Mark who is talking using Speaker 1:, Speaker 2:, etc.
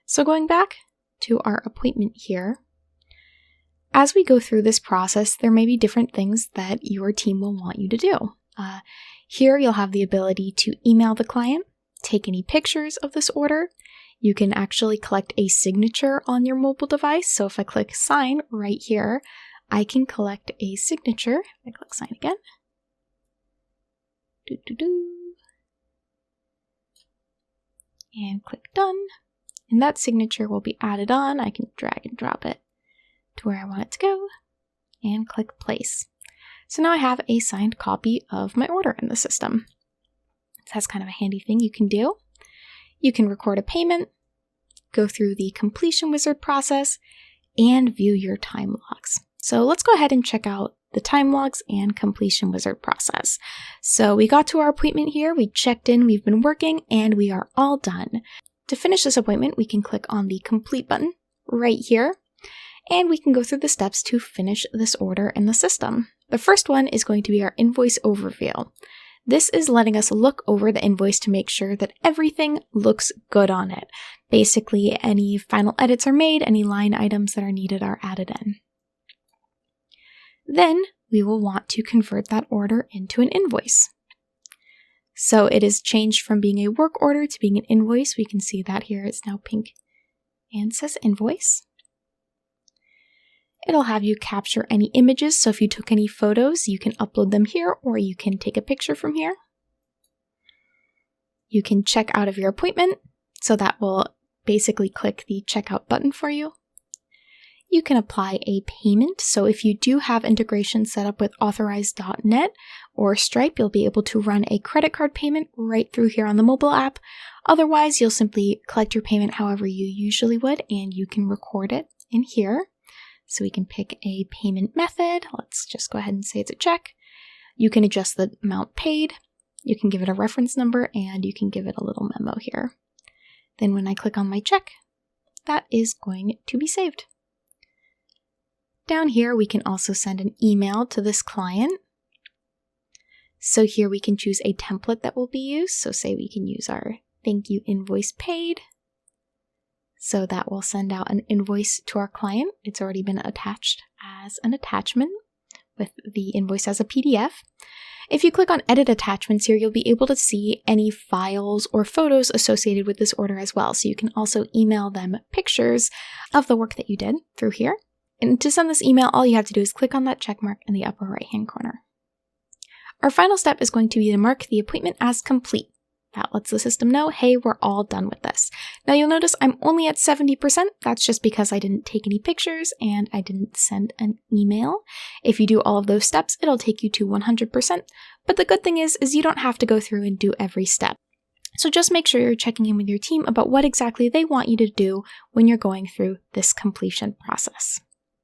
Speaker 1: So going back to our appointment here, as we go through this process, there may be different things that your team will want you to do. Here you'll have the ability to email the client, take any pictures of this order. You can actually collect a signature on your mobile device. So if I click sign right here, I can collect a signature. I click sign again. And click done. And that signature will be added on. I can drag and drop it to where I want it to go and click place. So now I have a signed copy of my order in the system. So that's kind of a handy thing you can do. You can record a payment, go through the completion wizard process, and view your time logs. So let's go ahead and check out the time logs and completion wizard process. So we got to our appointment here, we checked in, we've been working, and we are all done. To finish this appointment, we can click on the complete button right here, and we can go through the steps to finish this order in the system. The first one is going to be our invoice overview. This is letting us look over the invoice to make sure that everything looks good on it. Basically, any final edits are made, any line items that are needed are added in. Then we will want to convert that order into an invoice. So it is changed from being a work order to being an invoice. We can see that here it's now pink and says invoice. It'll have you capture any images, so if you took any photos, you can upload them here, or you can take a picture from here. You can check out of your appointment, so that will basically click the checkout button for you. You can apply a payment, so if you do have integration set up with Authorize.net or Stripe, you'll be able to run a credit card payment right through here on the mobile app. Otherwise, you'll simply collect your payment however you usually would, and you can record it in here. So we can pick a payment method. Let's just go ahead and say it's a check. You can adjust the amount paid. You can give it a reference number, and you can give it a little memo here. Then when I click on my check, that is going to be saved. Down here, we can also send an email to this client. So here we can choose a template that will be used. So say we can use our thank you invoice paid. So that will send out an invoice to our client. It's already been attached as an attachment with the invoice as a PDF. If you click on edit attachments here, you'll be able to see any files or photos associated with this order as well. So you can also email them pictures of the work that you did through here. And to send this email, all you have to do is click on that check mark in the upper right-hand corner. Our final step is going to be to mark the appointment as complete. That lets the system know, hey, we're all done with this. Now you'll notice I'm only at 70%. That's just because I didn't take any pictures and I didn't send an email. If you do all of those steps, it'll take you to 100%. But the good thing is you don't have to go through and do every step. So just make sure you're checking in with your team about what exactly they want you to do when you're going through this completion process.